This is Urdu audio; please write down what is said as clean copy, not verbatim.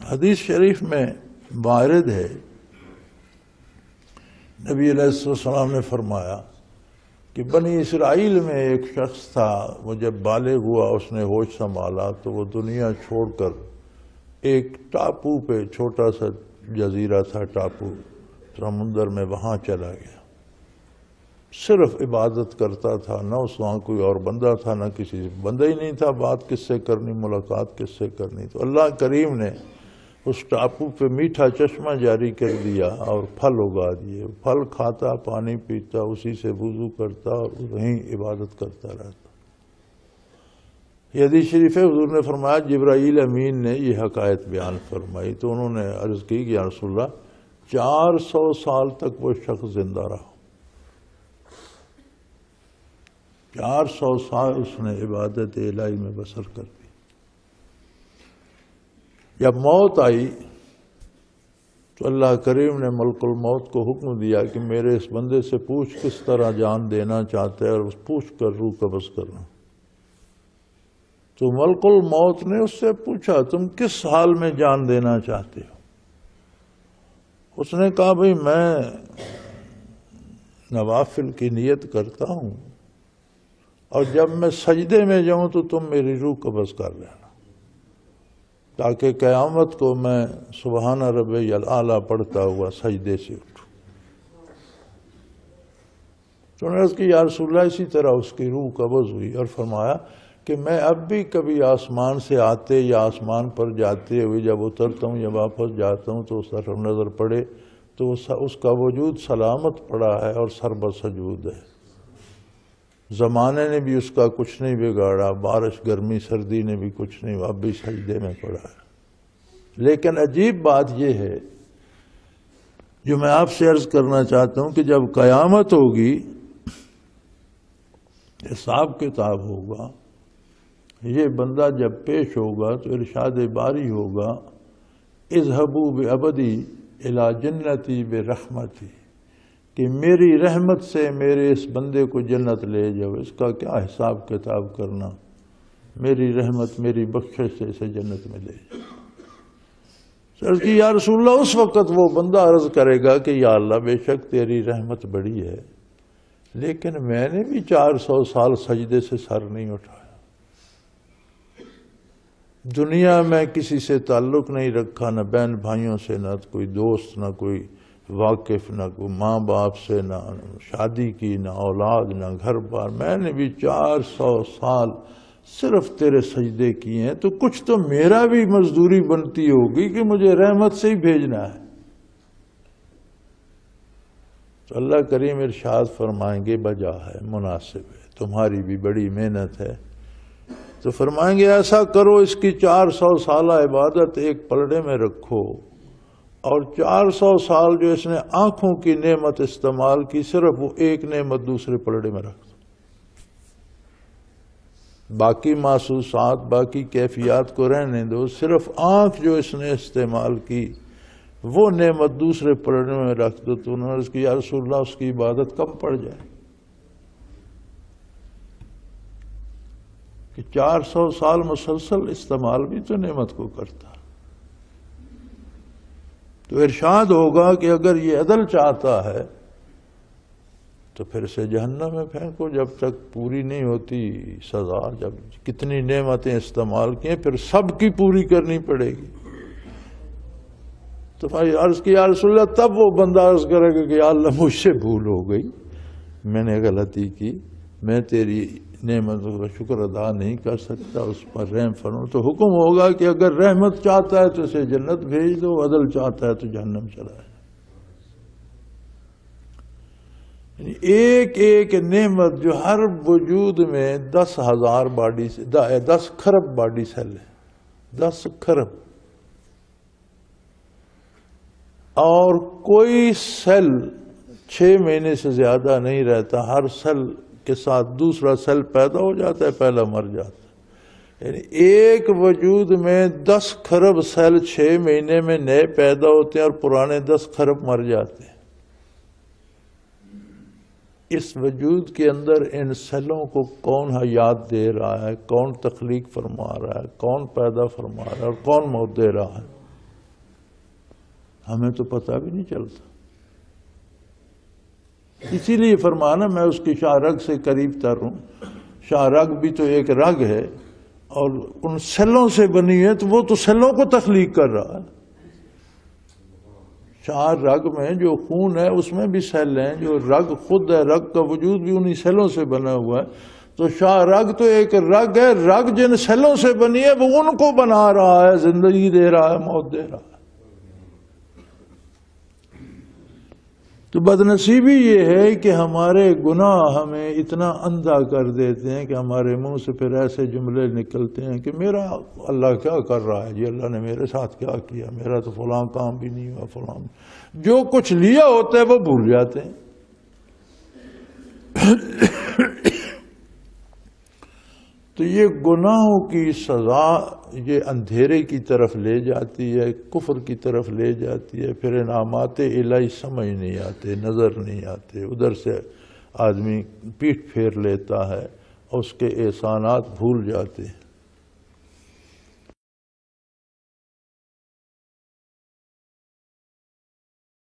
حدیث شریف میں وارد ہے، نبی علیہ السلام نے فرمایا کہ بنی اسرائیل میں ایک شخص تھا، وہ جب بالغ ہوا، اس نے ہوش سنبھالا تو وہ دنیا چھوڑ کر ایک ٹاپو پہ، چھوٹا سا جزیرہ تھا ٹاپو سمندر میں، وہاں چلا گیا۔ صرف عبادت کرتا تھا، نہ اس وہاں کوئی اور بندہ تھا، نہ کسی بندہ ہی نہیں تھا، بات کس سے کرنی، ملاقات کس سے کرنی۔ تو اللہ کریم نے اس ٹاپو پہ میٹھا چشمہ جاری کر دیا اور پھل اگا دیے، پھل کھاتا، پانی پیتا، اسی سے وضو کرتا اور وہیں عبادت کرتا رہتا۔ یہ حدیث شریف ہے، حضور نے فرمایا جبرائیل امین نے یہ حقائق بیان فرمائی تو انہوں نے عرض کی کہ یا رسول اللہ 400 سال تک وہ شخص زندہ رہا، 400 سال اس نے عبادت الہی میں بسر کر دی۔ جب موت آئی تو اللہ کریم نے ملک الموت کو حکم دیا کہ میرے اس بندے سے پوچھ کس طرح جان دینا چاہتے ہیں، اور اس پوچھ کر روح قبض کرنا۔ تو ملک الموت نے اس سے پوچھا تم کس حال میں جان دینا چاہتے ہو؟ اس نے کہا بھئی میں نوافل کی نیت کرتا ہوں، اور جب میں سجدے میں جاؤں تو تم میری روح قبض کر لینا، تاکہ قیامت کو میں سبحان ربی الاعلیٰ پڑھتا ہوا سجدے سے اٹھوں۔ تو نے عرض کی یا رسول اللہ اسی طرح اس کی روح قبض ہوئی، اور فرمایا کہ میں اب بھی کبھی آسمان سے آتے یا آسمان پر جاتے ہوئے جب اترتا ہوں یا واپس جاتا ہوں تو اس طرف نظر پڑے تو اس کا وجود سلامت پڑا ہے اور سر بسجود ہے، زمانے نے بھی اس کا کچھ نہیں بگاڑا، بارش گرمی سردی نے بھی کچھ نہیں، اب بھی سجدے میں پڑا ہے۔ لیکن عجیب بات یہ ہے جو میں آپ سے عرض کرنا چاہتا ہوں کہ جب قیامت ہوگی، حساب کتاب ہوگا، یہ بندہ جب پیش ہوگا تو ارشاد باری ہوگا اذهبوا بعبدی الی جنتی برحمتی، کہ میری رحمت سے میرے اس بندے کو جنت لے جاؤ، اس کا کیا حساب کتاب کرنا، میری رحمت میری بخشش سے اسے جنت میں لے جاؤ۔ عرض کی یا رسول اللہ اس وقت وہ بندہ عرض کرے گا کہ یا اللہ بے شک تیری رحمت بڑی ہے، لیکن میں نے بھی 400 سال سجدے سے سر نہیں اٹھایا، دنیا میں کسی سے تعلق نہیں رکھا، نہ بہن بھائیوں سے، نہ کوئی دوست، نہ کوئی واقف، نہ کوئی ماں باپ سے، نہ شادی کی، نہ اولاد، نہ گھر بار، میں نے بھی 400 سال صرف تیرے سجدے کیے ہیں، تو کچھ تو میرا بھی مزدوری بنتی ہوگی کہ مجھے رحمت سے ہی بھیجنا ہے۔ تو اللہ کریم ارشاد فرمائیں گے بجا ہے، مناسب ہے، تمہاری بھی بڑی محنت ہے، تو فرمائیں گے ایسا کرو اس کی 400 سالہ عبادت ایک پلڑے میں رکھو، اور 400 سال جو اس نے آنکھوں کی نعمت استعمال کی، صرف وہ ایک نعمت دوسرے پلڑے میں رکھ دو، باقی محسوسات، باقی کیفیات کو رہنے دو، صرف آنکھ جو اس نے استعمال کی وہ نعمت دوسرے پلڑے میں رکھ دو۔ تو انہوں نے عرض کی یا رسول اللہ اس کی عبادت کم پڑ جائے کہ 400 سال مسلسل استعمال بھی تو نعمت کو کرتا۔ تو ارشاد ہوگا کہ اگر یہ عدل چاہتا ہے تو پھر اسے جہنم میں پھینکو جب تک پوری نہیں ہوتی سزا، جب کتنی نعمتیں استعمال کی ہیں پھر سب کی پوری کرنی پڑے گی۔ تو بھائی عرض کی یا رسول اللہ، تب وہ بندہ عرض کرے گا کہ یا اللہ مجھ سے بھول ہو گئی، میں نے غلطی کی، میں تیری نعمتوں کا شکر ادا نہیں کر سکتا، اس پر رحم فرما۔ تو حکم ہوگا کہ اگر رحمت چاہتا ہے تو اسے جنت بھیج دو، عدل چاہتا ہے تو جہنم چلا جائے۔ یعنی ایک ایک نعمت جو ہر وجود میں 10,000 باڈی سے 10 کھرب باڈی سیل ہے، 10 کھرب، اور کوئی سیل 6 مہینے سے زیادہ نہیں رہتا، ہر سیل کے ساتھ دوسرا سیل پیدا ہو جاتا ہے، پہلا مر جاتا ہے۔ یعنی ایک وجود میں 10 کھرب سیل 6 مہینے میں نئے پیدا ہوتے ہیں اور پرانے 10 کھرب مر جاتے ہیں۔ اس وجود کے اندر ان سیلوں کو کون حیات دے رہا ہے، کون تخلیق فرما رہا ہے، کون پیدا فرما رہا ہے اور کون موت دے رہا ہے؟ ہمیں تو پتہ بھی نہیں چلتا. اسی لیے فرمانا میں اس کی شاہ رگ سے قریب تر ہوں. شاہ رگ بھی تو ایک رگ ہے اور ان سیلوں سے بنی ہے، تو وہ تو سیلوں کو تخلیق کر رہا ہے. شاہ رگ میں جو خون ہے اس میں بھی سیل ہیں، جو رگ خود ہے، رگ کا وجود بھی انہی سیلوں سے بنا ہوا ہے. تو شاہ رگ تو ایک رگ ہے، رگ جن سیلوں سے بنی ہے وہ ان کو بنا رہا ہے، زندگی دے رہا ہے، موت دے رہا ہے. تو بدنصیبی یہ ہے کہ ہمارے گناہ ہمیں اتنا اندھا کر دیتے ہیں کہ ہمارے منہ سے پھر ایسے جملے نکلتے ہیں کہ میرا اللہ کیا کر رہا ہے جی، اللہ نے میرے ساتھ کیا کیا، میرا تو فلاں کام بھی نہیں ہوا، فلاں. جو کچھ لیا ہوتا ہے وہ بھول جاتے ہیں. تو یہ گناہوں کی سزا یہ اندھیرے کی طرف لے جاتی ہے، کفر کی طرف لے جاتی ہے. پھر انعامات الہی سمجھ نہیں آتے، نظر نہیں آتے. ادھر سے آدمی پیٹھ پھیر لیتا ہے اور اس کے احسانات بھول جاتے ہیں.